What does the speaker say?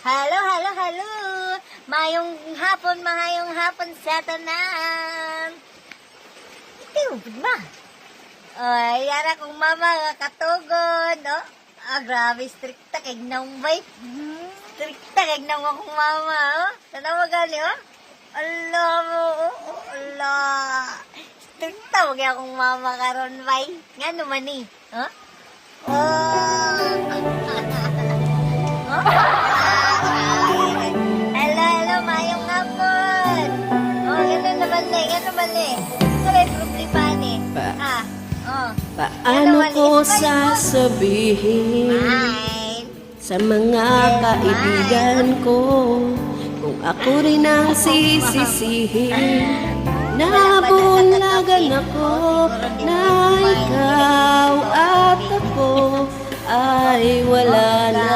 Hello, hello, hello! Mayong hapon sa tanan! Itiubod ba? Ay, yara kong mama katugon, no? Grabe, strikta kay nang bay. Strikta kay nang akong mama, oh. Sana magali, oh. Allah mo, Allah. Strikta mo kaya akong mama karon bay. Nga naman eh, huh? Hello, mayong hapon. Gano'n naman eh. Ito may problema ni. Paano ko sasabihin Fine. sa mga kaibigan ko kung ako rin ang sisisihin? Nabulagan ako na ikaw at ako ay wala na.